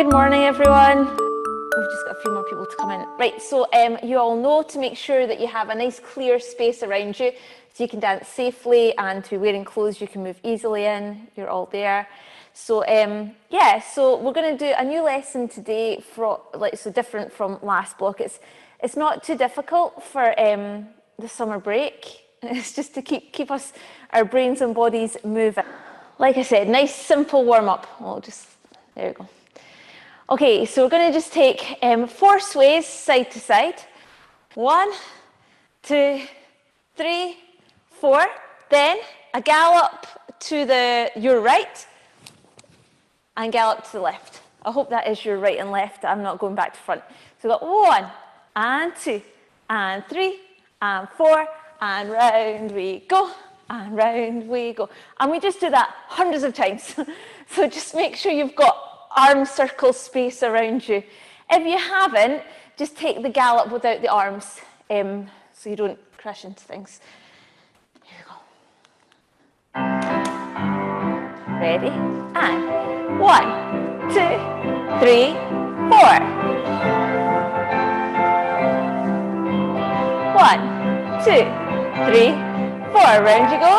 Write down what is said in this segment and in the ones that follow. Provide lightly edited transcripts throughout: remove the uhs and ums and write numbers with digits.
Good morning, everyone. We've just got a few more people to come in. Right, so you all know to make sure that you have a nice clear space around you so you can dance safely, and to wearing clothes you can move easily in. You're all there. So yeah, so we're going to do a new lesson today, so different from last block. It's not too difficult for the summer break. It's just to keep our brains and bodies moving. Like I said, nice simple warm-up. There we go. Okay, so we're going to just take 4 sways side to side. 1, 2, 3, 4. Then a gallop to your right and gallop to the left. I hope that is your right and left. I'm not going back to front. So we've got 1 and 2 and 3 and 4 and round we go and round we go. And we just do that hundreds of times. So just make sure you've got arm circle space around you. If you haven't, just take the gallop without the arms so you don't crash into things. Here we go. Ready? And 1, 2, 3, 4. 1, 2, 3, 4. Round you go.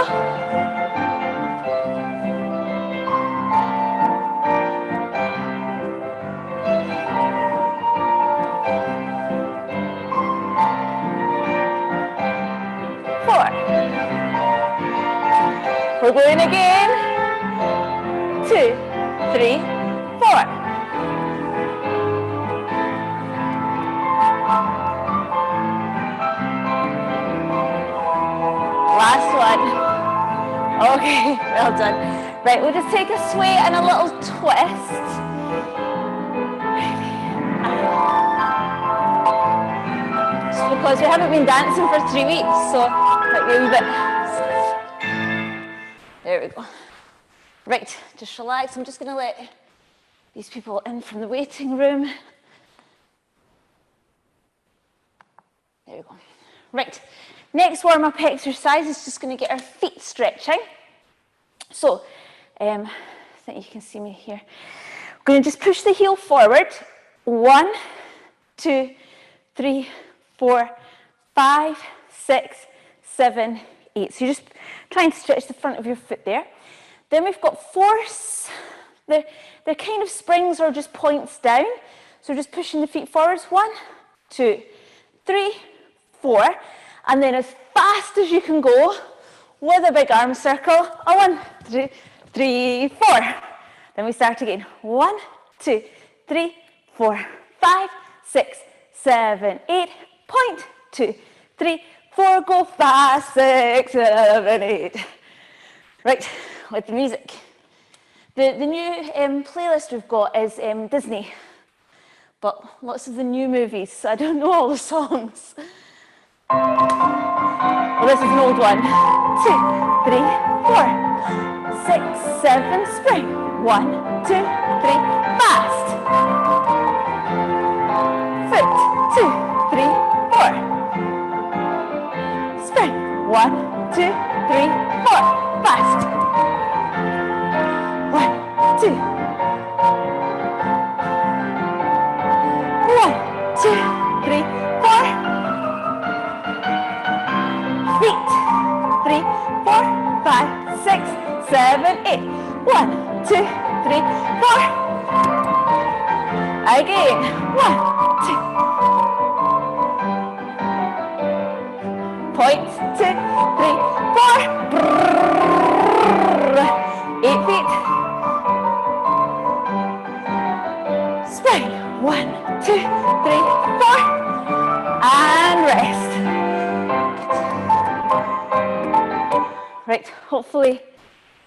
We're going again. 2, 3, 4. Last one. Okay, well done. Right, we'll just take a sway and a little twist. Just because we haven't been dancing for 3 weeks, so might be a wee bit. There we go. Right, just relax. I'm just going to let these people in from the waiting room. There we go. Right, next warm-up exercise is just going to get our feet stretching. So, I think you can see me here. We're going to just push the heel forward. 1, 2, 3, 4, 5, 6, 7, 8. So you're just trying to stretch the front of your foot there. Then we've got 4, they're kind of springs or just points down. So just pushing the feet forwards. 1, 2, 3, 4. And then as fast as you can go with a big arm circle. 1, 2, 3, 4. Then we start again. 1, 2, 3, 4, 5, 6, 7, 8. Point, 2, 3, 4, go fast, 6, 7, 8. Right, with the music. The new playlist we've got is Disney, but lots of the new movies, so I don't know all the songs. Well, this is an old one. 2, 3, 4, 6, 7, spring. 1, 2, 3, fast. Foot, 2, 3, 4. 1, 2, 3, 4. Fast. 1, 2. 1, 2, 3, 4. Feet. 3, 4, 5, 6, 7, 8. 1, 2, 3, 4. Again. 1, 2. Point, 2, 3, 4. 8 feet. Spring. 1, 2, 3, 4. And rest. Right, hopefully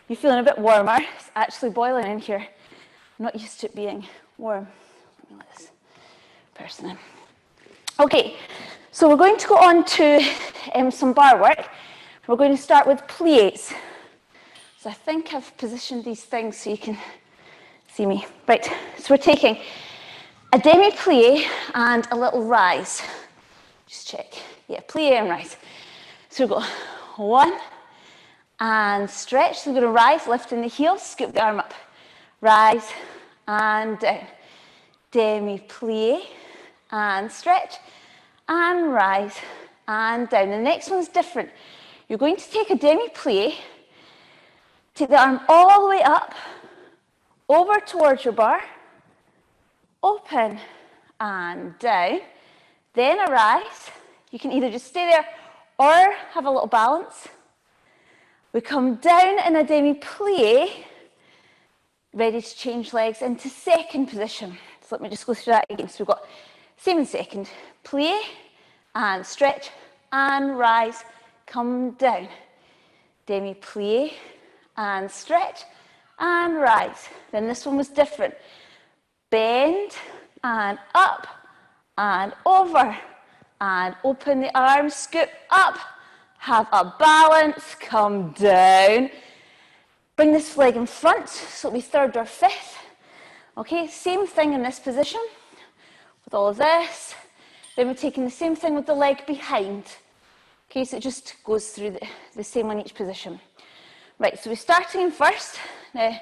you're feeling a bit warmer. It's actually boiling in here. I'm not used to it being warm. Let me let this person in. Okay, so we're going to go on to some bar work. We're going to start with pliés. So I think I've positioned these things so you can see me. Right, so we're taking a demi-plié and a little rise. Just check. Yeah, plié and rise. So we go 1 and stretch. So we're going to rise, lifting the heel, scoop the arm up. Rise and down. demi-plie, and stretch, and rise, and down. The next one's different. You're going to take a demi-plie, take the arm all the way up, over towards your bar, open, and down, then a rise. You can either just stay there or have a little balance. We come down in a demi-plie, ready to change legs into second position. So let me just go through that again. So we've got same in second, plie, and stretch, and rise, come down. Demi-plie, and stretch, and rise. Then this one was different. Bend, and up, and over, and open the arms, scoop up, have a balance, come down. Bring this leg in front, so it'll be third or fifth. Okay, same thing in this position with all of this. Then we're taking the same thing with the leg behind. Okay, so it just goes through the same on each position. Right, so we're starting in first. Now,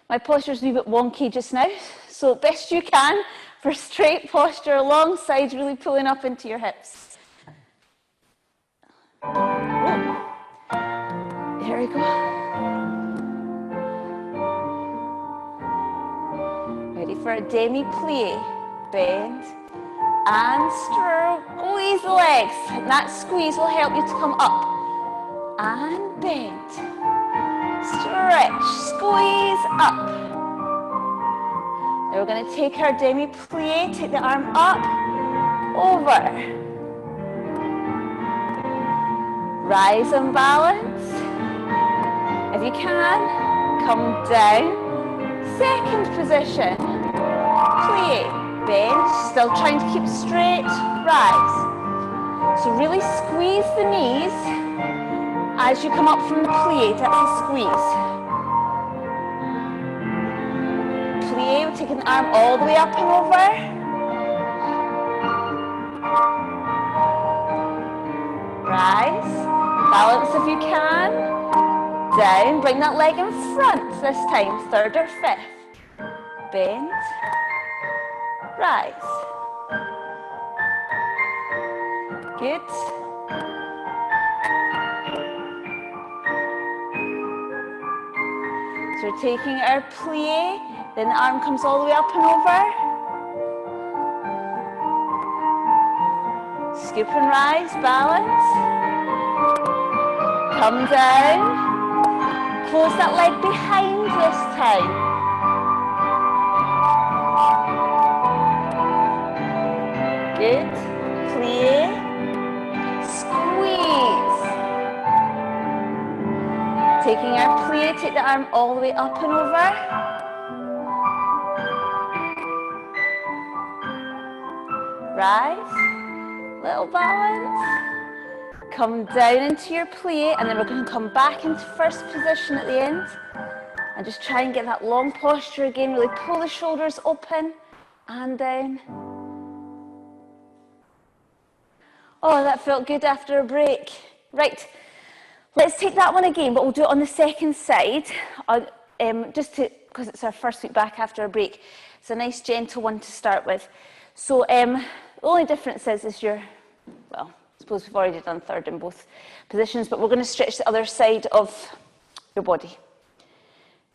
my posture's a wee bit wonky just now, so best you can for straight posture alongside really pulling up into your hips. There we go. Ready for a demi-plie. Bend and squeeze the legs. And that squeeze will help you to come up. And bend. Stretch. Squeeze up. Now we're going to take our demi-plie, take the arm up, over. Rise and balance. If you can, come down. Second position. Plie, bend, still trying to keep straight. Rise. So really squeeze the knees as you come up from the plie. That's a squeeze. Plie, we're taking the arm all the way up and over. Rise. Balance if you can. Down. Bring that leg in front this time. Third or fifth. Bend. Rise. Good. So we're taking our plie, then the arm comes all the way up and over. Scoop and rise, balance. Come down. Close that leg behind this time. Good. Plie. Squeeze. Taking our plie, take the arm all the way up and over. Rise. Little balance. Come down into your plie, and then we're going to come back into first position at the end. And just try and get that long posture again. Really pull the shoulders open and down. Oh, that felt good after a break. Right, let's take that one again, but we'll do it on the second side. Because it's our first week back after a break. It's a nice gentle one to start with. So the only difference is well, I suppose we've already done third in both positions, but we're going to stretch the other side of your body.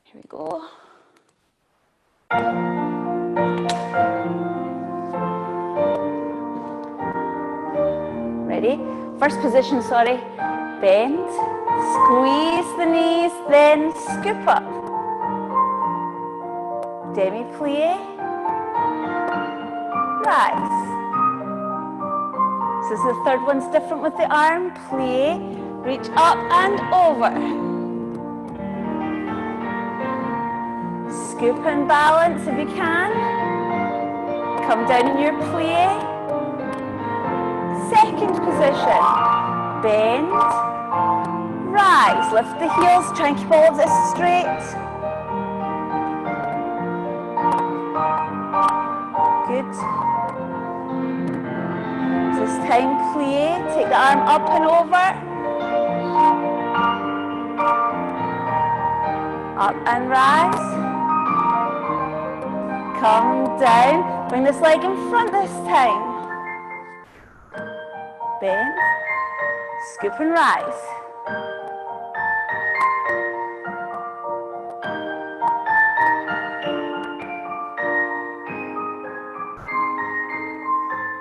Here we go. Ready? First position, sorry. Bend, squeeze the knees, then scoop up. Demi-plie, rise. So the third one's different with the arm. Plie, reach up and over. Scoop and balance if you can. Come down in your plie. Second position. Bend, rise. Lift the heels, try and keep all of this straight. Good. This time, plie, take the arm up and over. Up and rise. Come down. Bring this leg in front this time. Bend, scoop and rise.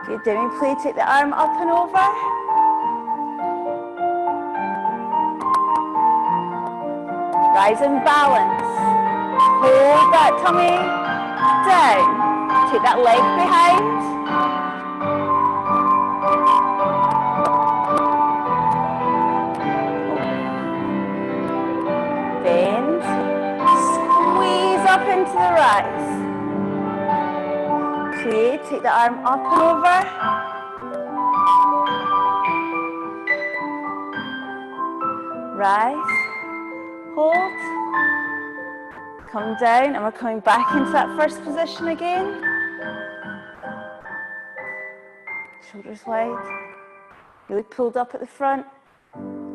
Good, demi-plie, take the arm up and over. Rise and balance. Hold that tummy down. Take that leg behind. Bend. Squeeze up into the rise. Plie, take the arm up and over. Rise. Hold. Come down, and we're coming back into that first position again. Shoulders wide. Really pulled up at the front.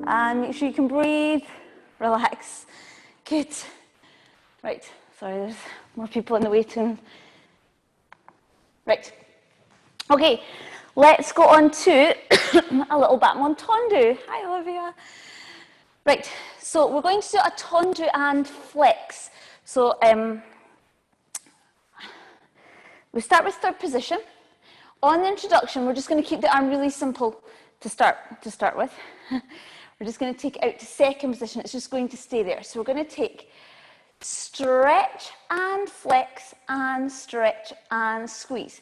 And make sure you can breathe. Relax. Good. Right, sorry, there's more people in the waiting. Right. Okay, let's go on to a little battement tendu. Hi, Olivia. Right, so we're going to do a tendu and flex. So we start with third position. On the introduction, we're just going to keep the arm really simple to start with. We're just going to take it out to second position. It's just going to stay there. So we're going to take stretch and flex and stretch and squeeze.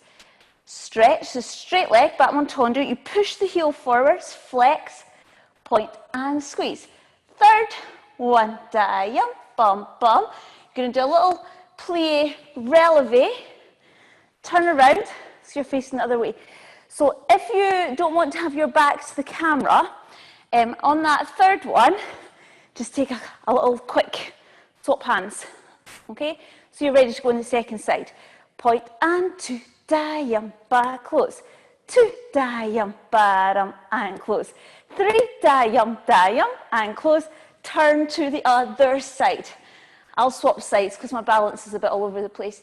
Stretch, so straight leg, battement tendu. You push the heel forwards, flex, point and squeeze. Third, one, diam, bum, bum. You're going to do a little plie relevés. Turn around, so you're facing the other way. So if you don't want to have your back to the camera, on that third one, just take a little quick swap hands. Okay? So you're ready to go on the second side. Point and two, diam, ba, close. Two, diam, ba, and close. Three, diam, and close. Turn to the other side. I'll swap sides because my balance is a bit all over the place.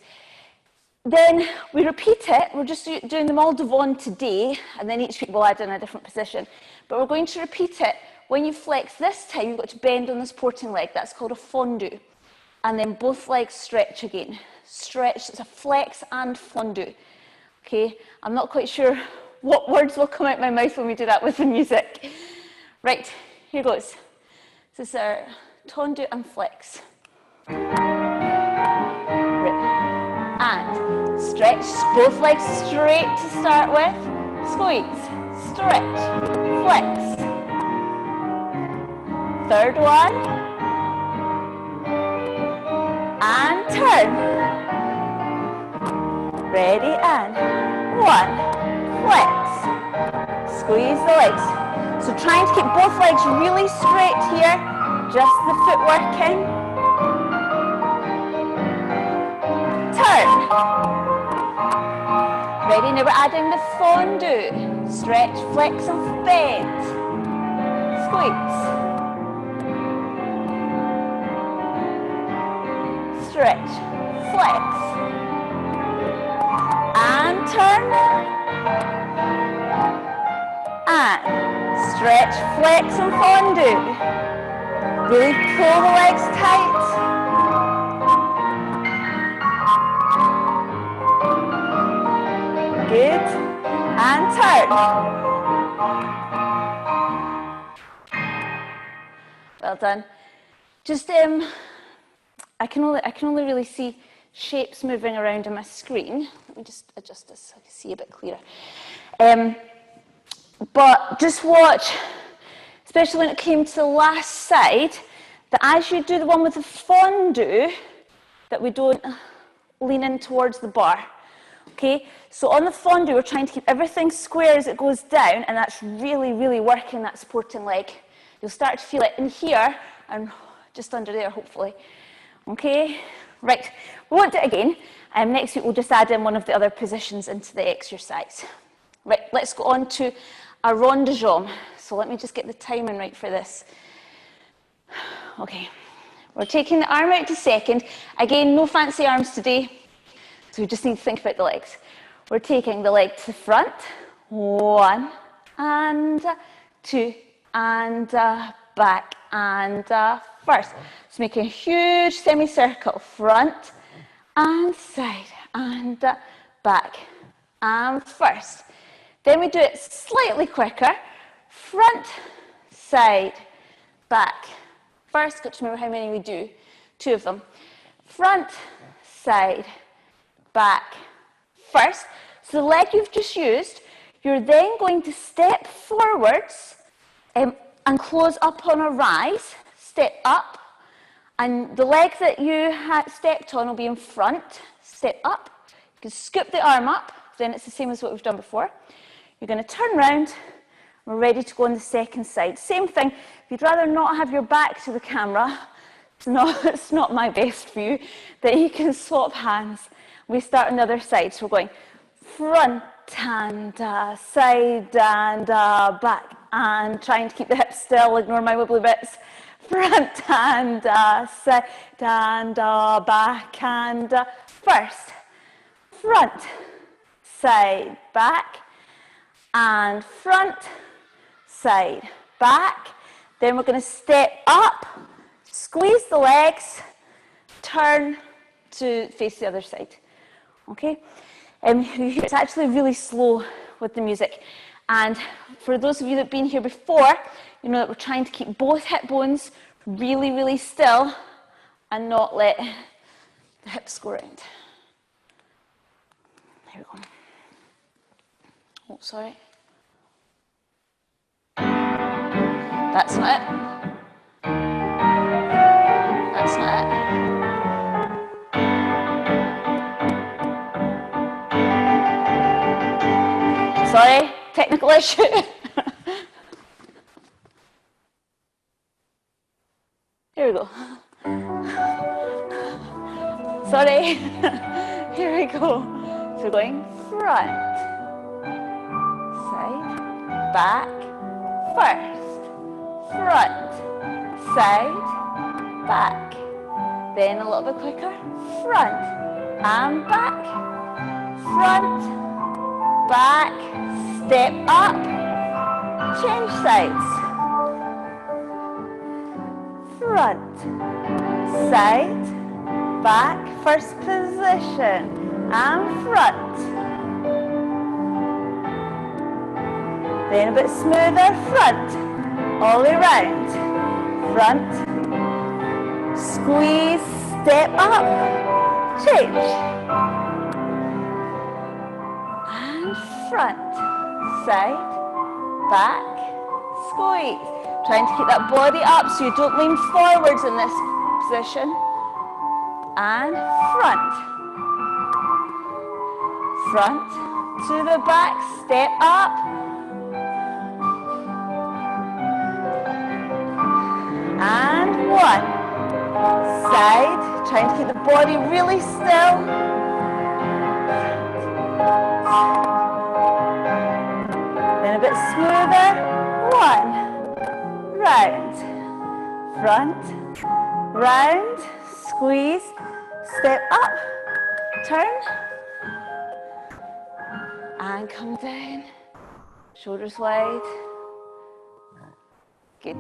Then we repeat it. We're just doing them all devant today, and then each week we'll add in a different position. But we're going to repeat it. When you flex this time, you've got to bend on the supporting leg. That's called a fondu. And then both legs stretch again. Stretch, it's a flex and fondu. Okay, I'm not quite sure what words will come out my mouth when we do that with the music. Right, here goes. This is our tendu and flex. And stretch, both legs straight to start with. Squeeze, stretch, flex. Third one. And turn. Ready, and one. Flex. Squeeze the legs. So trying to keep both legs really straight here. Just the foot working. Turn. Ready, now we're adding the fondu. Stretch, flex and bend. Squeeze. Stretch, flex. And turn. And stretch, flex and fondu. Really pull the legs tight. Good. And turn. Well done. Just I can only really see shapes moving around on my screen. Let me just adjust this so I can see a bit clearer. But just watch, especially when it came to the last side, that as you do the one with the fondu, that we don't lean in towards the bar. Okay, so on the fondu, we're trying to keep everything square as it goes down, and that's really, really working that supporting leg. You'll start to feel it in here and just under there, hopefully. Okay, right, we won't do it again. Next week, we'll just add in one of the other positions into the exercise. Right, let's go on to a rond de jambe. So let me just get the timing right for this. Okay, we're taking the arm out to second. Again, no fancy arms today. So we just need to think about the legs. we're taking the leg to the front, 1 and 2 and back and first. So making a huge semicircle, front and side and back and first. Then we do it slightly quicker, front, side, back. First, got to remember how many we do, 2 of them. Front, side, back, first. So the leg you've just used, you're then going to step forwards and close up on a rise, step up, and the leg that you had stepped on will be in front, step up. You can scoop the arm up, then it's the same as what we've done before. You're going to turn round, we're ready to go on the second side. Same thing, if you'd rather not have your back to the camera, it's not my best view, that you can swap hands. We start on the other side, so we're going front and side and back, and trying to keep the hips still, ignore my wibbly bits. Front and side and back and first. Front, side, back, and front, side, back. Then we're going to step up, squeeze the legs, turn to face the other side. Okay? It's actually really slow with the music. And for those of you that have been here before, you know that we're trying to keep both hip bones really, really still and not let the hips go around. There we go. Oh, sorry. That's not it. That's not it. Sorry, technical issue. Here we go. Sorry. Here we go. So we're going front, side, back, first, front, side, back. Then a little bit quicker, front and back, front, back, step up, change sides. Front, side, back, first position, and front. Then a bit smoother, front, all the way around. Front, squeeze, step up, change. And front, side, back, squeeze. Trying to keep that body up so you don't lean forwards in this position. And front. Front to the back, step up. And 1. Side, trying to keep the body really still. Then a bit smoother. 1. Round, front, round, squeeze, step up, turn, and come down, shoulders wide, good.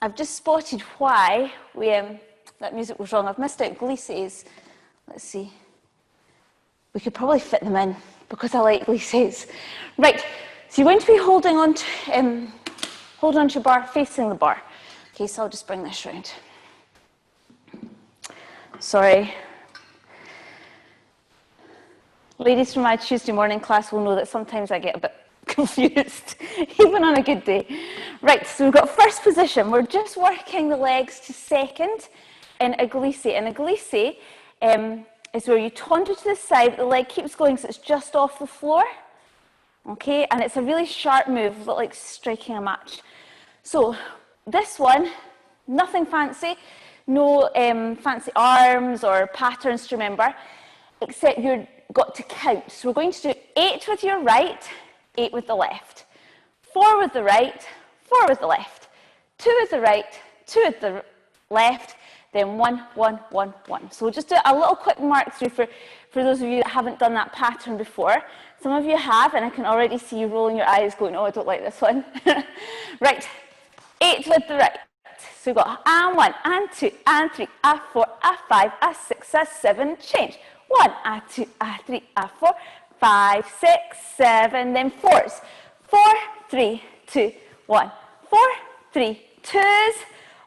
I've just spotted why that music was wrong. I've missed out Glissades. Let's see. We could probably fit them in because I like Glissades. Right, so you're going to be holding on to your bar, facing the bar. Okay, so I'll just bring this round. Sorry. Ladies from my Tuesday morning class will know that sometimes I get a bit confused, even on a good day. Right, so we've got first position. We're just working the legs to second in a glissade. And a glissade is where you taunt to the side, the leg keeps going so it's just off the floor. Okay, and it's a really sharp move, like striking a match. So this one, nothing fancy, no fancy arms or patterns to remember, except you've got to count. So we're going to do 8 with your right, 8 with the left. 4 with the right, 4 with the left. 2 with the right, 2 with the left. then 1, 1, 1, 1. So we'll just do a little quick mark through for those of you that haven't done that pattern before. Some of you have, and I can already see you rolling your eyes going, oh, I don't like this one. Right, 8 with the right. So we've got and 1, and 2, and 3, and 4, and 5, and 6, and 7, change. 1, and 2, and 3, and 4, 5, 6, 7, then 4s. 4, 3, 2, 1. 4, 3, 2s.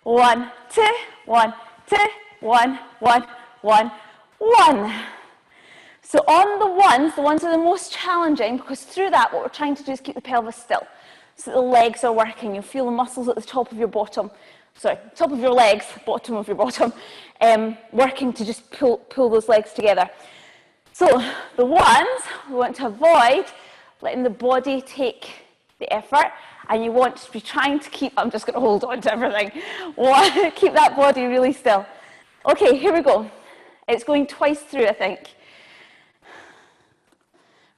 1, 2, 1, 2, 1, 1, 1, 1. So on the ones are the most challenging, because through that what we're trying to do is keep the pelvis still. So the legs are working. You'll feel the muscles at the top of your bottom, top of your legs, bottom of your bottom, working to just pull those legs together. So the ones, we want to avoid letting the body take the effort, and you want to be trying to keep, I'm just going to hold on to everything, keep that body really still. Okay, here we go. It's going twice through, I think.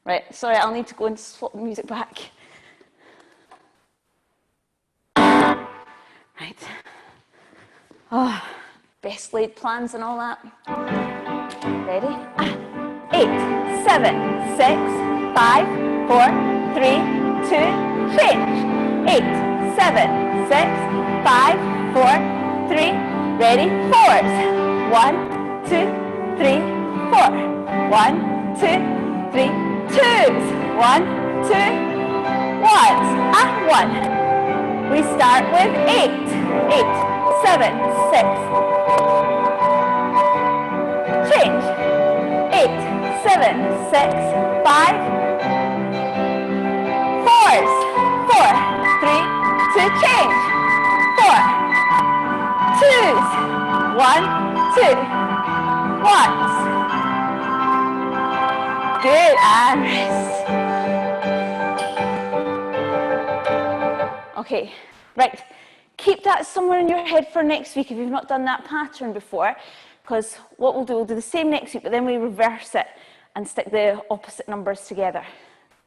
Right, sorry, I'll need to go and swap the music back. Right. Oh, best laid plans and all that. Ready? 8, 7, 6, 5, 4, 3, 2, change. 8, 7, 6, 5, 4, 3, ready? 4s. 1, 2, 3, 4. 1, 2, 3, 2s. 1, 2, 1s. And 1. We start with 8, 8, 7, 6. Change. 8, 7, 6, 5. 4s. 4, 3, 2, change. 4. 2s. 1, 2. 1s. Good, and rest. Okay, right. Keep that somewhere in your head for next week if you've not done that pattern before, because what we'll do the same next week, but then we reverse it and stick the opposite numbers together,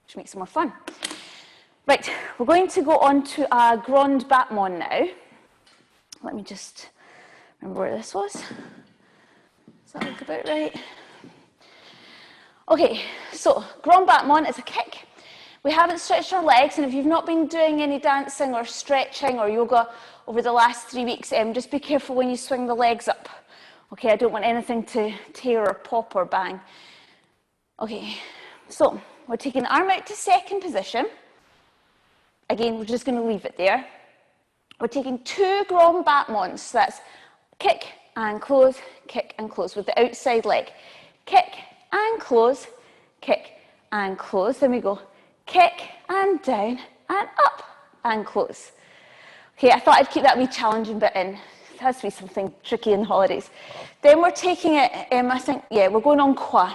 which makes it more fun. Right, we're going to go on to a grand battement now. Let me just remember where this was. Does that look about right? Okay, so grand battement is a kick. We haven't stretched our legs, and if you've not been doing any dancing or stretching or yoga over the last 3 weeks, just be careful when you swing the legs up. Okay, I don't want anything to tear or pop or bang. Okay, so we're taking the arm out to second position. Again, we're just going to leave it there. We're taking 2 grand battements. So that's kick and close with the outside leg. Kick and close, kick and close. Then we go kick and down and up and close. Okay, I thought I'd keep that wee challenging bit in. It has to be something tricky in the holidays. Then we're taking it, I think, yeah, we're going en croix.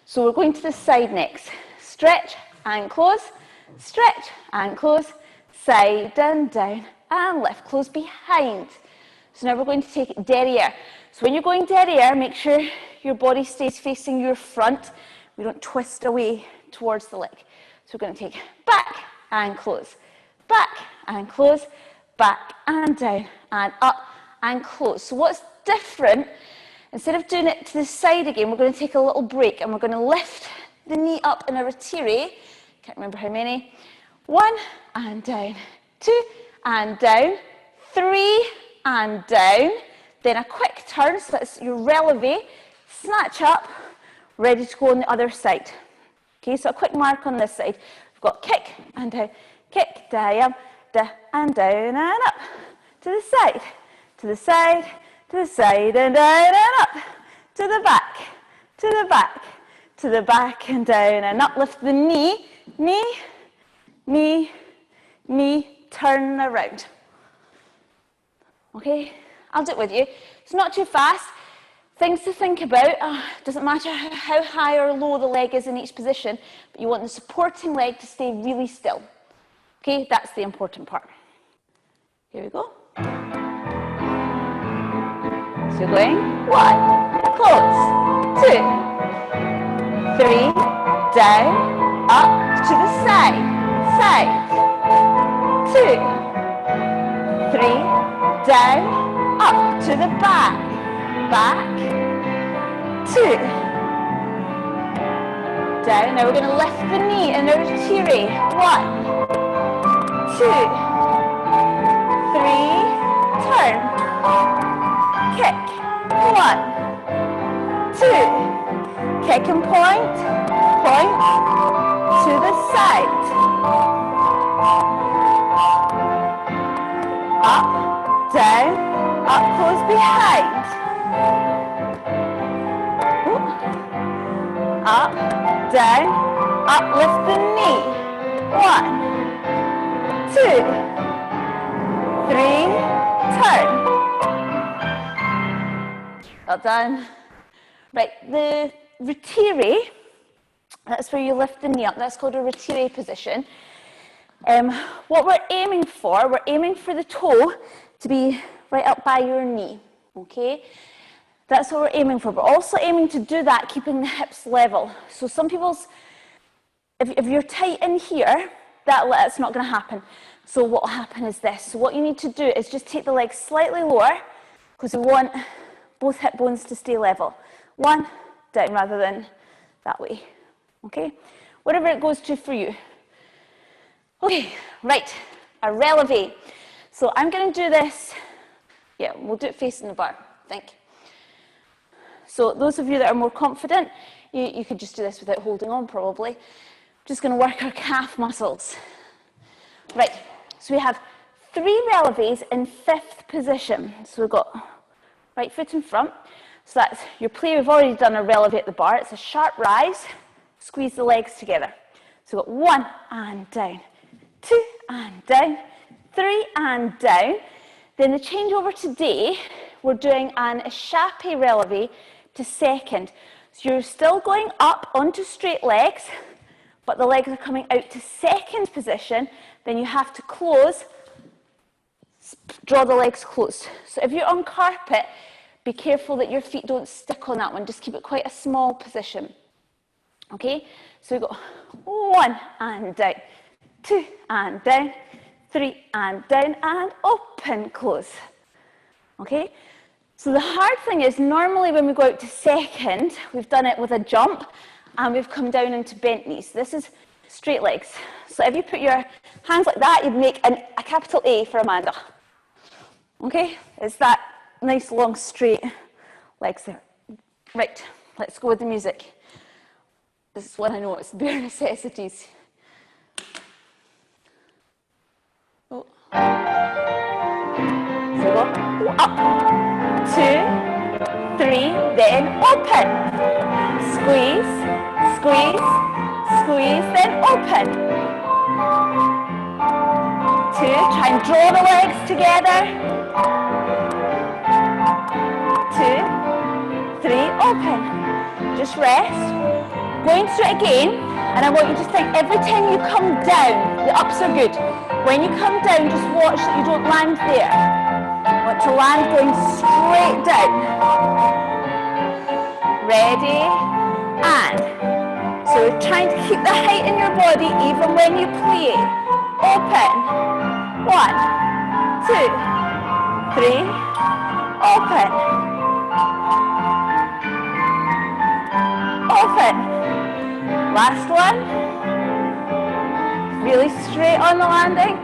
So we're going to the side next. Stretch and close, stretch and close, side and down and lift, close behind. So now we're going to take it derriere. So when you're going derriere, make sure your body stays facing your front. We don't twist away towards the leg. So we're going to take back and close, back and close, back and down and up and close. So what's different, instead of doing it to the side again, we're going to take a little break and we're going to lift the knee up in a rotiri. Can't remember how many. 1 and down, 2 and down, 3 and down. Then a quick turn, so that's your relevés. Snatch up, ready to go on the other side. Okay, so a quick mark on this side. We've got kick and down, kick, down, and down and up. To the side, to the side, to the side, and down and up. To the back, to the back, to the back, and down and up. Lift the knee, knee, knee, knee, turn around. Okay, I'll do it with you. It's not too fast. Things to think about, doesn't matter how high or low the leg is in each position, but you want the supporting leg to stay really still. Okay, that's the important part. Here we go. So going 1, close, 2, 3, down, up to the side, side, 2, 3, down, up to the back, back, 2, down. Now we're going to lift the knee in a retire. 1, 2, 3, turn, kick, 1, 2, kick and point, point, to the side, up, down, up, close behind, up, down, up, lift the knee, 1, 2, 3, turn. Well done. Right, the retire, that's where you lift the knee up. That's called a retire position. What we're aiming for the toe to be right up by your knee, okay? That's what we're aiming for. We're also aiming to do that keeping the hips level. So some people's, if you're tight in here, that's not going to happen. So what will happen is this. So what you need to do is just take the legs slightly lower because we want both hip bones to stay level. 1, down rather than that way, okay? Whatever it goes to for you. Okay, right, a relevé. So I'm going to do this, yeah, we'll do it facing the bar, I think. So those of you that are more confident, you could just do this without holding on probably. Just going to work our calf muscles. Right, so we have 3 relevés in 5th position. So we've got right foot in front. So that's your play. We've already done a relevé at the bar. It's a sharp rise. Squeeze the legs together. So we've got 1 and down, 2 and down, 3 and down. Then the changeover today, we're doing an échappé relevé to second. So you're still going up onto straight legs, but the legs are coming out to second position. Then you have to close, draw the legs closed. So if you're on carpet, be careful that your feet don't stick on that one. Just keep it quite a small position. Okay, so we've got 1 and down, 2 and down, 3 and down, and open, close. Okay, so the hard thing is normally when we go out to second, we've done it with a jump and we've come down into bent knees. This is straight legs. So if you put your hands like that, you'd make a capital A for Amanda. Okay, it's that nice long straight legs there. Right, let's go with the music. This is one I know, it's bare necessities. Oh. So go up, 2, 3, then open. Squeeze, squeeze, squeeze, then open. 2, try and draw the legs together. 2, 3, open. Just rest. Going through it again, and I want you to think every time you come down, the ups are good. When you come down, just watch that you don't land there. I want to land going straight down. Ready, and so we're trying to keep the height in your body even when you play. Open. 1, 2, 3, open. Open. Last one. Really straight on the landing.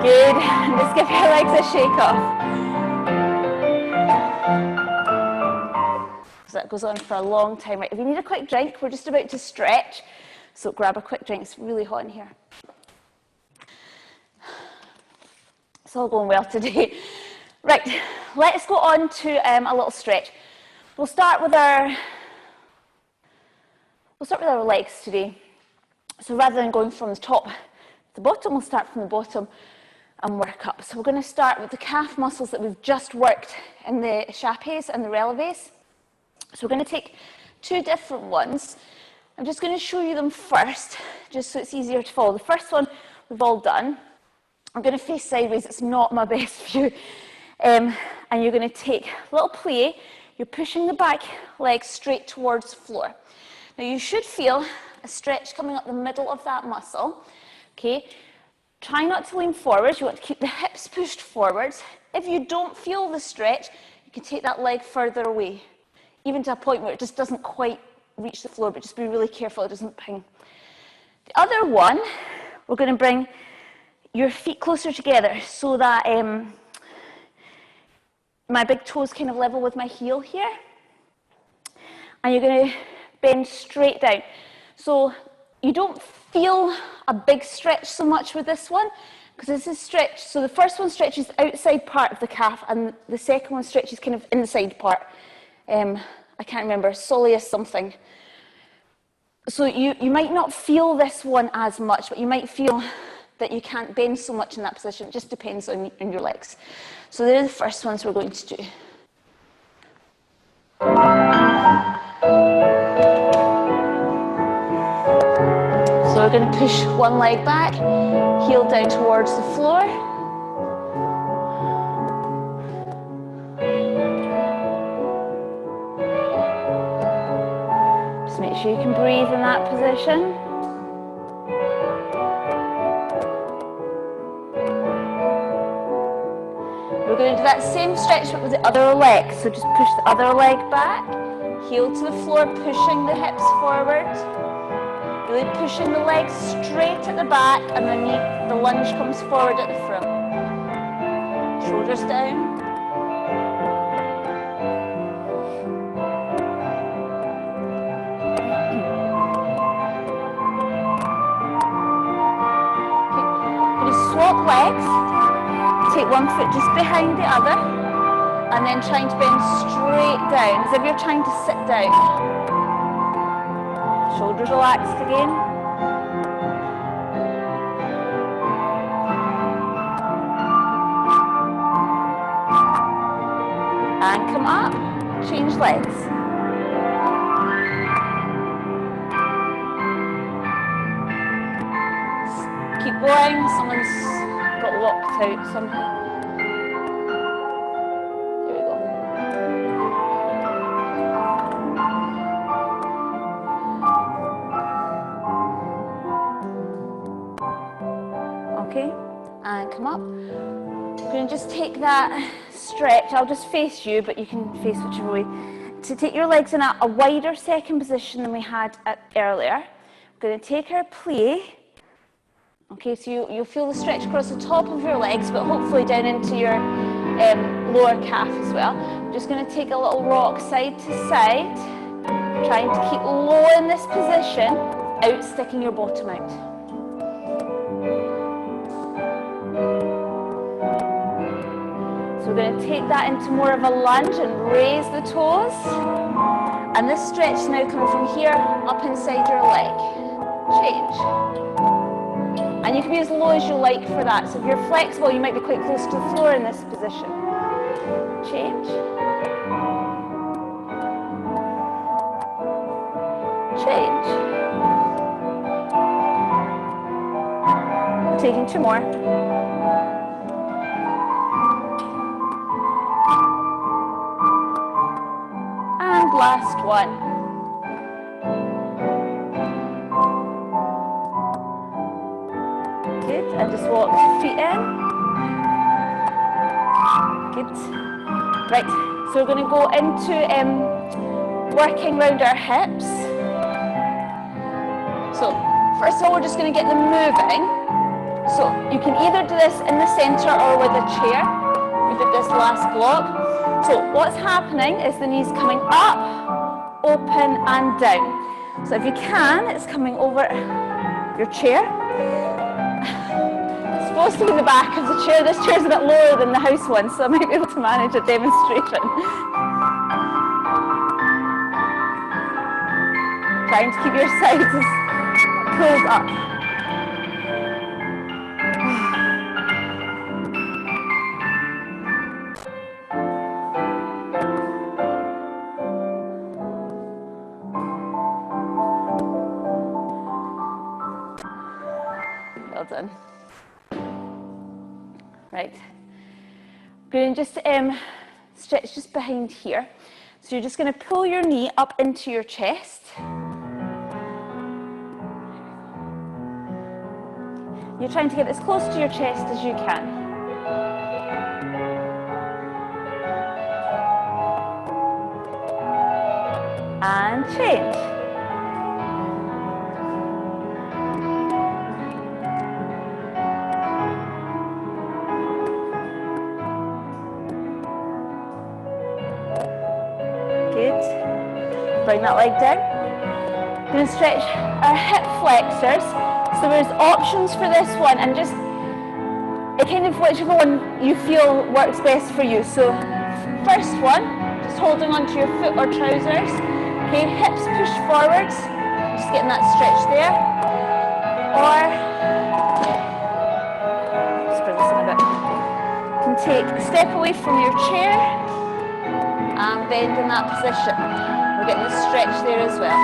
Good. And just give your legs a shake off. So that goes on for a long time. Right, if you need a quick drink, we're just about to stretch. So grab a quick drink. It's really hot in here. It's all going well today. Right, let's go on to a little stretch. We'll start with our legs today. So rather than going from the top to the bottom, we'll start from the bottom and work up. So we're going to start with the calf muscles that we've just worked in the échappés and the relevés. So we're going to take 2 different ones. I'm just going to show you them first, just so it's easier to follow. The first one we've all done. I'm going to face sideways. It's not my best view. And you're going to take a little plie. You're pushing the back leg straight towards the floor. Now you should feel a stretch coming up the middle of that muscle. Okay, try not to lean forward. You want to keep the hips pushed forwards. If you don't feel the stretch, you can take that leg further away, even to a point where it just doesn't quite reach the floor, but just be really careful it doesn't ping. The other one, we're going to bring your feet closer together so that my big toes kind of level with my heel here. And you're going to bend straight down. So you don't feel a big stretch so much with this one, because this is stretched. So the first one stretches the outside part of the calf, and the second one stretches kind of inside part. I can't remember, soleus something. So you might not feel this one as much, but you might feel that you can't bend so much in that position. It just depends on your legs. So they're the first ones we're going to do. So we're going to push one leg back, heel down towards the floor. Just make sure you can breathe in that position. We're going to do that same stretch but with the other leg. So just push the other leg back, heel to the floor, pushing the hips forward. Really pushing the legs straight at the back, and then the lunge comes forward at the front. Shoulders down. Okay. Going to swap legs. Take one foot just behind the other, and then trying to bend straight down, as if you're trying to sit down. Shoulders relaxed again. And come up, change legs. Keep going, someone's got locked out somehow. There we go. Okay, and come up. We're going to just take that stretch. I'll just face you, but you can face whichever way. To take your legs in a wider second position than we had earlier. We're going to take our plie. Okay, so you'll feel the stretch across the top of your legs, but hopefully down into your lower calf as well. I'm just going to take a little rock side to side, trying to keep low in this position, out sticking your bottom out. So we're going to take that into more of a lunge and raise the toes. And this stretch now coming from here up inside your leg. Change. And you can be as low as you like for that. So if you're flexible, you might be quite close to the floor in this position. Change. Change. Taking two more. And last one. Good, and just walk feet in. Good. Right, so we're going to go into working round our hips. So, first of all, we're just going to get them moving. So, you can either do this in the centre or with a chair. We did this last block. So, what's happening is the knees coming up, open and down. So, if you can, it's coming over your chair. Supposed to be the back of the chair. This chair's a bit lower than the house one, so I might be able to manage a demonstration. Trying to keep your sides as pulled up. Well done. Right, I'm going to just stretch just behind here. So you're just going to pull your knee up into your chest. You're trying to get as close to your chest as you can. and change. Good. Bring that leg down. We're going to stretch our hip flexors. So there's options for this one, and just kind of whichever one you feel works best for you. So first one, just holding onto your foot or trousers. Okay, hips push forwards, just getting that stretch there. Or, just bring this in a bit. You can take a step away from your chair and bend in that position. We're getting a stretch there as well.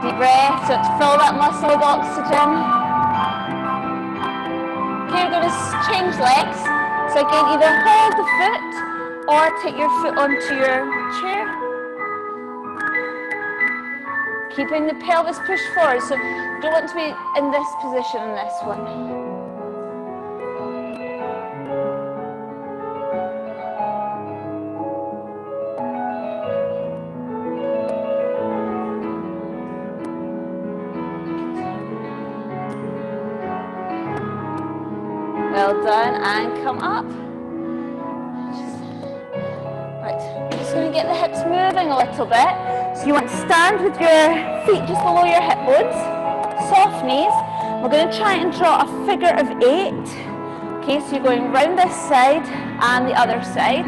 Deep breath, so to fill that muscle with oxygen. Okay, we're going to change legs. So again, either hold the foot or take your foot onto your chair. Keeping the pelvis pushed forward, so you don't want to be in this position in this one. Well done, and come up. Right, I'm just going to get the hips moving a little bit. So you want to stand with your feet just below your hip bones, soft knees. We're going to try and draw a figure of 8. Okay, so you're going round this side and the other side.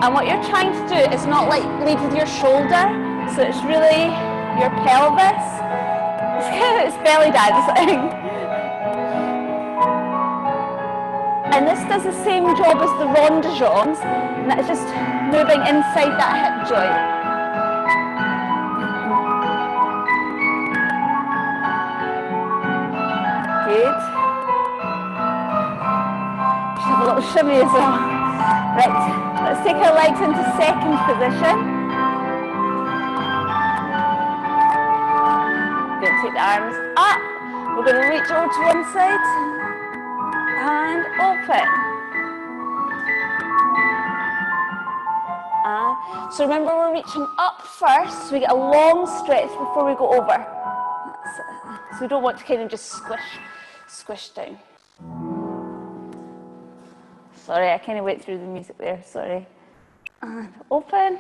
And what you're trying to do is not like lead with your shoulder, so it's really your pelvis. It's belly dancing. And this does the same job as the rondageons, and that is just moving inside that hip joint. Good. Just have a little shimmy as well. Right, let's take our legs into second position. We're going to take the arms up. We're going to reach over to one side. And open. So remember, we're reaching up first, so we get a long stretch before we go over. That's it. So we don't want to kind of just squish down. Sorry, I kind of went through the music there, sorry. And open.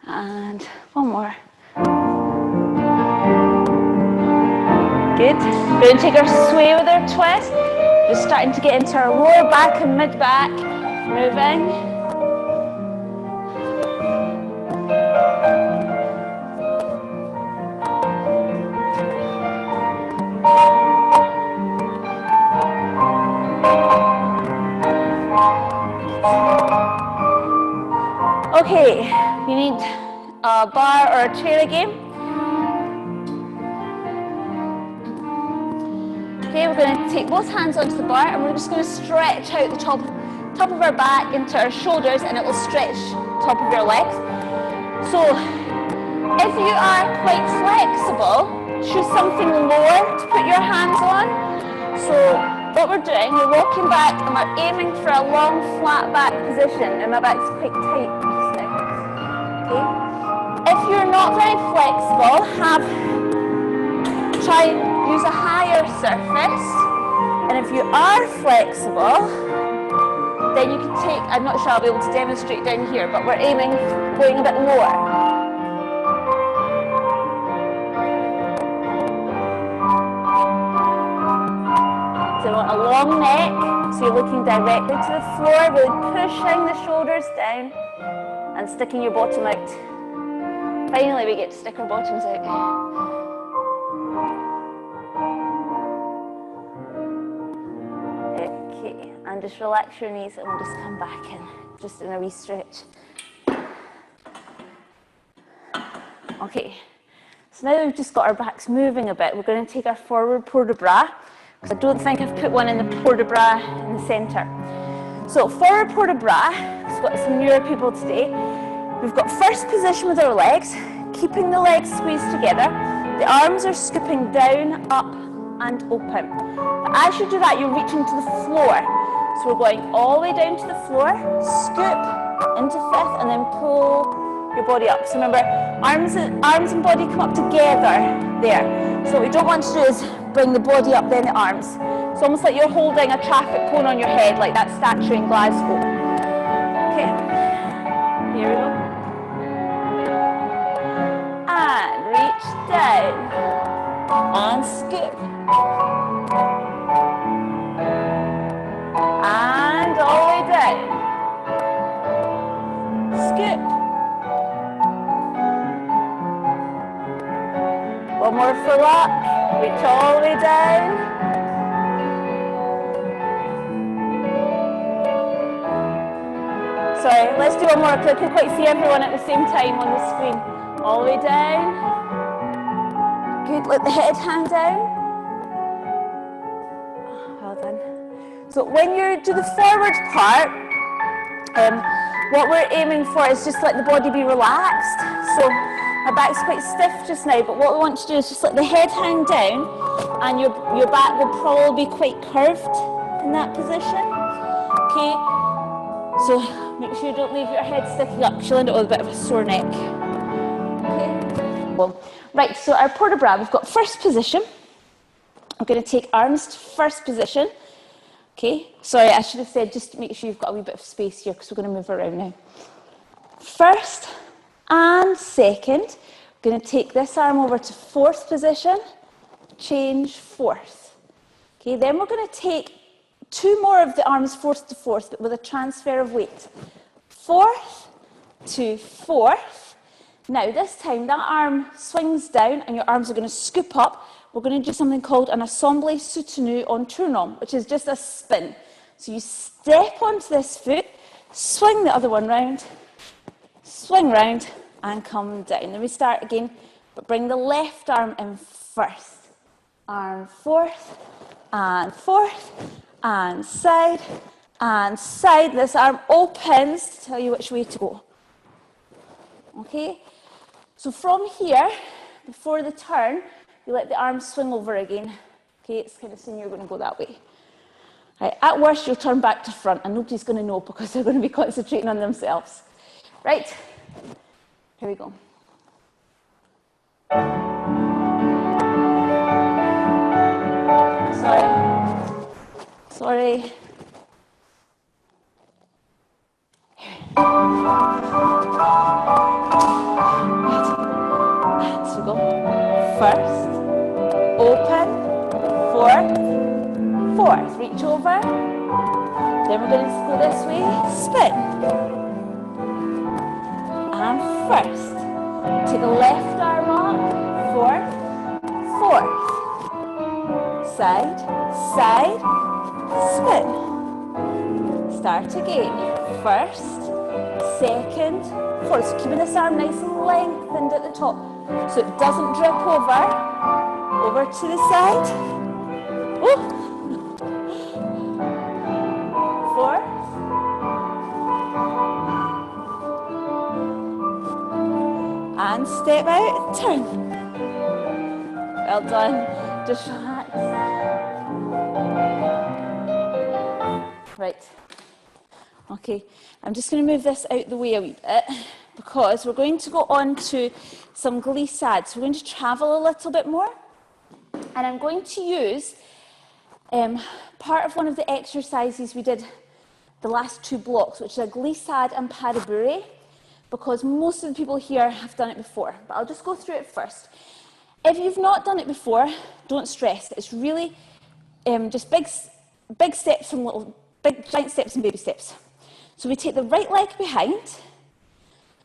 And one more. Good. We're going to take our sway with our twist. Just starting to get into our lower back and mid back. Moving. Okay, you need a bar or a chair again. Okay, we're going to take both hands onto the bar and we're just going to stretch out the top of our back into our shoulders, and it will stretch top of your legs. So if you are quite flexible, choose something lower to put your hands on. So what we're doing, we're walking back and we're aiming for a long flat back position, and my back's quite tight just now. Okay? If you're not very flexible, try and use a higher surface, and if you are flexible, then you can take, I'm not sure I'll be able to demonstrate down here, but we're aiming, going a bit lower. So you want a long neck, so you're looking directly to the floor, really pushing the shoulders down and sticking your bottom out. Finally, we get to stick our bottoms out. And just relax your knees, and we'll just come back in, just in a wee stretch. Okay, so now we've just got our backs moving a bit, we're going to take our forward port de bras, because I don't think I've put one in the port de bras in the centre. So forward port de bras, it's got some newer people today. We've got first position with our legs, keeping the legs squeezed together. The arms are scooping down, up and open. But as you do that, you're reaching to the floor. So we're going all the way down to the floor, scoop into fifth, and then pull your body up. So remember, arms and body come up together there. So what we don't want to do is bring the body up, then the arms. It's almost like you're holding a traffic cone on your head, like that statue in Glasgow. Okay, here we go. And reach down, and scoop. And all the way down. Scoop. One more full up. Reach all the way down. Sorry, let's do one more because I can't quite see everyone at the same time on the screen. All the way down. Good, let the head hang down. Well done. So when you do the forward part, what we're aiming for is just let the body be relaxed. So my back's quite stiff just now, but what we want to do is just let the head hang down, and your back will probably be quite curved in that position. Okay, so make sure you don't leave your head sticking up because you'll end up with a bit of a sore neck. Okay, well, right, so our port de bras, we've got first position. I'm going to take arms to first position. Okay, sorry, I should have said just make sure you've got a wee bit of space here because we're going to move around now. First and second, we're going to take this arm over to fourth position, change fourth. Okay, then we're going to take two more of the arms fourth to fourth, but with a transfer of weight. Fourth to fourth. Now this time that arm swings down and your arms are going to scoop up. We're going to do something called an assemblé soutenu en tournant, which is just a spin. So you step onto this foot, swing the other one round, swing round and come down. Then we start again, but bring the left arm in first. Arm forth, and side, and side. This arm opens to tell you which way to go. Okay? So from here, before the turn, you let the arm swing over again. Okay, it's kind of saying you're going to go that way. Right, at worst, you'll turn back to front, and nobody's going to know because they're going to be concentrating on themselves. Right, here we go. Sorry. Right, so we go. First, open, fourth, reach over. Then we're going to go this way, spin. And first, take the left arm up, fourth, side, spin. Start again, first, second, fourth. So keeping this arm nice and lengthened at the top so it doesn't drip over to the side. Ooh. Fourth. And step out, turn. Well done. Just relax. Right. Okay, I'm just going to move this out the way a wee bit because we're going to go on to some glissade. So we're going to travel a little bit more. And I'm going to use part of one of the exercises we did the last two blocks, which is a glissade and pas de bourrée, because most of the people here have done it before. But I'll just go through it first. If you've not done it before, don't stress. It's really just big steps and giant steps and baby steps. So we take the right leg behind.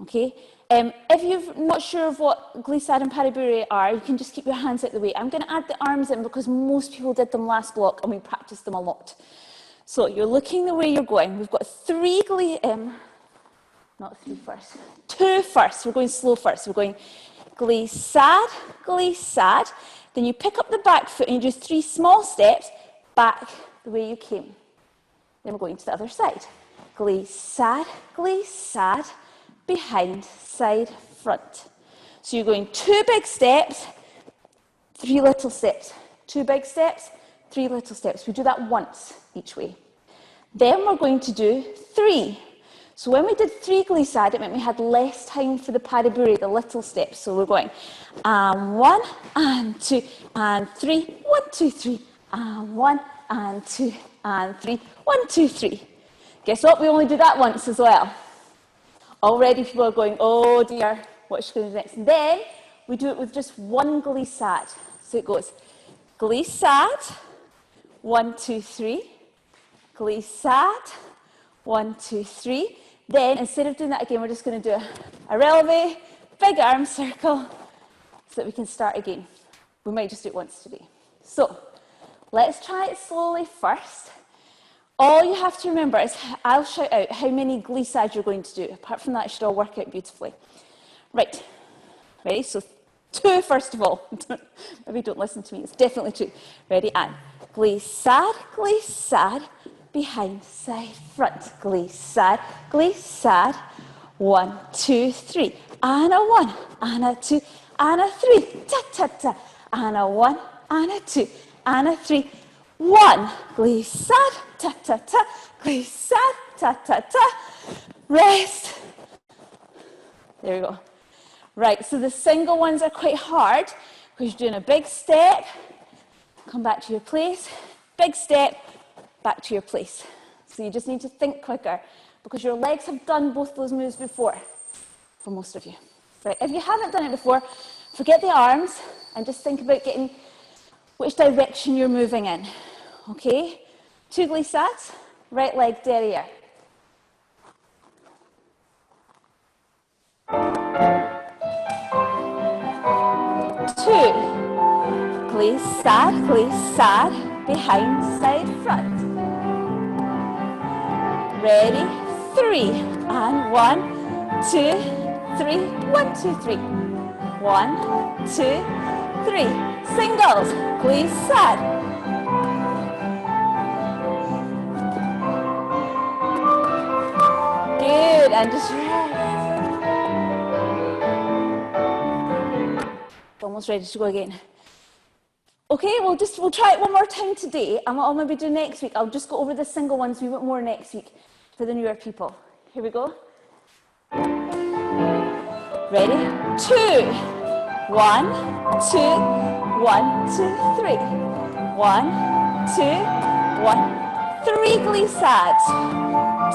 Okay. If you're not sure of what glissade and pas de bourrée are, you can just keep your hands out the way. I'm going to add the arms in because most people did them last block and we practiced them a lot. So you're looking the way you're going. We've got two first. We're going slow first. We're going glissade, glissade. Then you pick up the back foot and you do 3 small steps back the way you came. Then we're going to the other side. Glissade, glissade, behind, side, front. So you're going 2 big steps, 3 little steps. 2 big steps, 3 little steps. We do that once each way. Then we're going to do 3. So when we did 3 glissade, it meant we had less time for the pas de bourrée, the little steps. So we're going 1 and 2 and 3, 1, 2, 3, and 1 and 2 and 3, 1, 2, 3. Guess what? We only do that once as well. Already people are going, oh dear, what should we do next? And then we do it with just 1 glissade. So it goes glissade, 1, 2, 3, glissade, 1, 2, 3. Then, instead of doing that again, we're just going to do a relevé, big arm circle, so that we can start again. We might just do it once today. So, let's try it slowly first. All you have to remember is, I'll shout out how many glissades you're going to do. Apart from that, it should all work out beautifully. Right, ready? So, 2 first of all. Maybe don't listen to me, it's definitely 2. Ready, and glissade, glissade, behind, side, front, glissade, glissade, 1, 2, 3, and a 1, and a 2, and a 3, ta ta ta, and a 1, and a 2, and a 3, 1, glissade, ta ta ta, glissade, ta ta ta, rest. There we go. Right, so the single ones are quite hard because you're doing a big step, come back to your place, big step, back to your place. So you just need to think quicker because your legs have done both those moves before, for most of you. Right, if you haven't done it before, forget the arms and just think about getting which direction you're moving in. Okay, 2 glissades, right leg derrière. 2, glissade, glissade, behind, side, front. Ready, 3, and 1, 2, 3, 1, 2, 3. 1, 2, 3. Singles, glissade. Good, and just rest. Almost ready to go again. Okay, we'll try it one more time today, and what I'll maybe do next week, I'll just go over the single ones a bit more next week for the newer people. Here we go. Ready? 2, 1, 2, 1, 2, 3. 1, 2, 1, 3 glissades.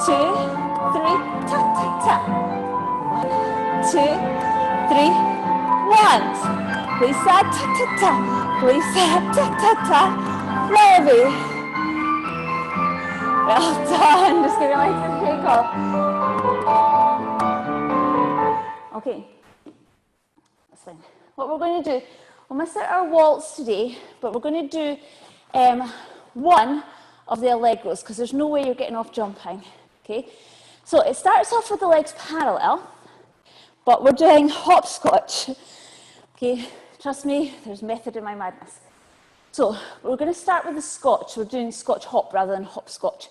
2, 3, ta ta ta. 1, 2, 3, 1. Glissade, ta ta ta, glissade, ta ta ta, relevé. Well done, just give your legs a shake off. Okay, that's fine. What we're going to do, we'll miss out our waltz today, but we're going to do one of the allegros because there's no way you're getting off jumping. Okay, so it starts off with the legs parallel, but we're doing hopscotch. Okay, trust me, there's method in my madness. So we're going to start with the scotch. We're doing scotch hop rather than hopscotch.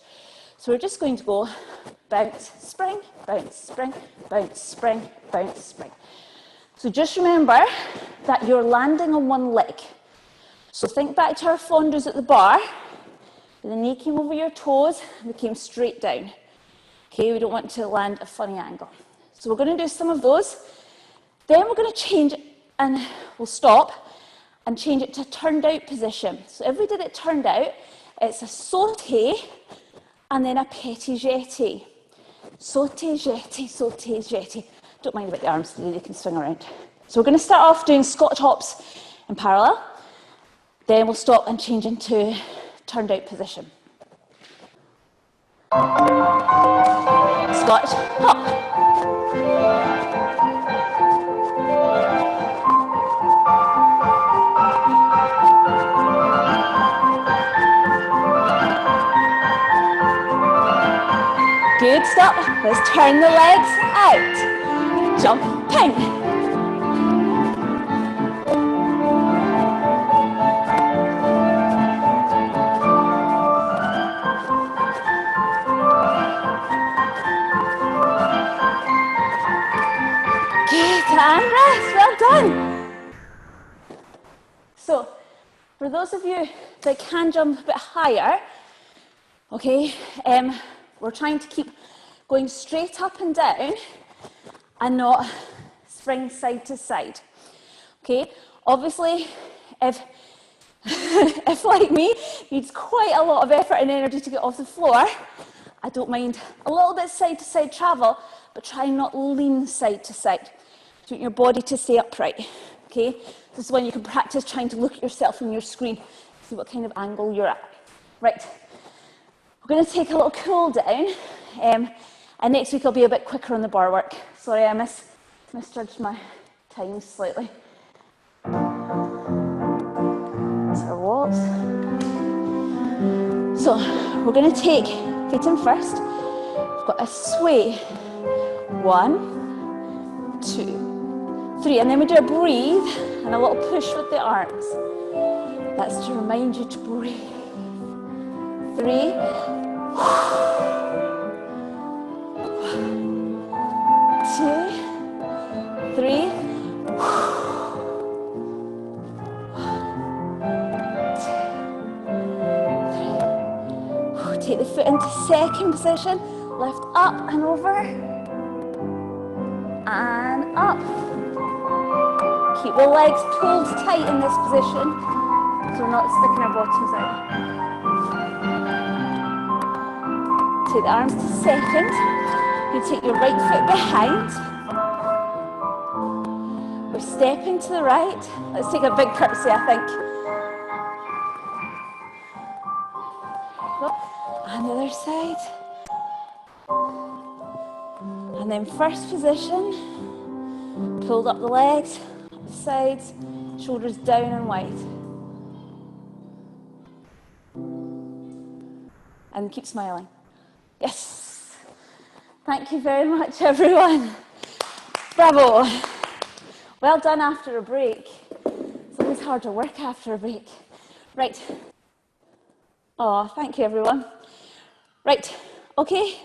So we're just going to go bounce, spring, bounce, spring, bounce, spring, bounce, spring. So just remember that you're landing on one leg. So think back to our fondus at the bar. The knee came over your toes and we came straight down. Okay, we don't want to land a funny angle. So we're going to do some of those. Then we're going to change it and we'll stop and change it to turned out position. So if we did it turned out, it's a sauté and then a petit jeté. Sauté, jeté, sauté, jeté. Don't mind about the arms today, they can swing around. So we're going to start off doing Scotch hops in parallel. Then we'll stop and change into turned out position. Scotch hop. Good, stop. Let's turn the legs out. Jumping. Good, and rest. Well done. So, For those of you that can jump a bit higher, okay, we're trying to keep going straight up and down and not spring side to side. Okay, obviously, if like me, needs quite a lot of effort and energy to get off the floor, I don't mind a little bit side to side travel, but try not lean side to side. You want your body to stay upright. Okay, this is when you can practice trying to look at yourself in your screen, see what kind of angle you're at. Right, we're going to take a little cool down, and next week I'll be a bit quicker on the bar work. Sorry, I misjudged my time slightly. It's our waltz. So we're going to take feet in first. We've got a sway. 1, 2, 3, and then we do a breathe and a little push with the arms. That's to remind you to breathe. 3, 2, 3. 1, 2, 3. Take the foot into second position, lift up and over, and up. Keep the legs pulled tight in this position, so we're not sticking our bottoms out. Take the arms to second. You take your right foot behind. We're stepping to the right. Let's take a big curtsy, I think. And the other side. And then first position, pulled up the legs, up the sides, shoulders down and wide. And keep smiling. Yes. Thank you very much, everyone. Bravo. Well done after a break. It's always hard to work after a break. Right. Oh, thank you, everyone. Right, okay.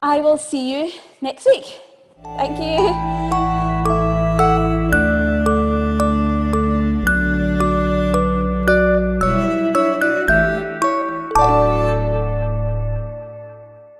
I will see you next week. Thank you.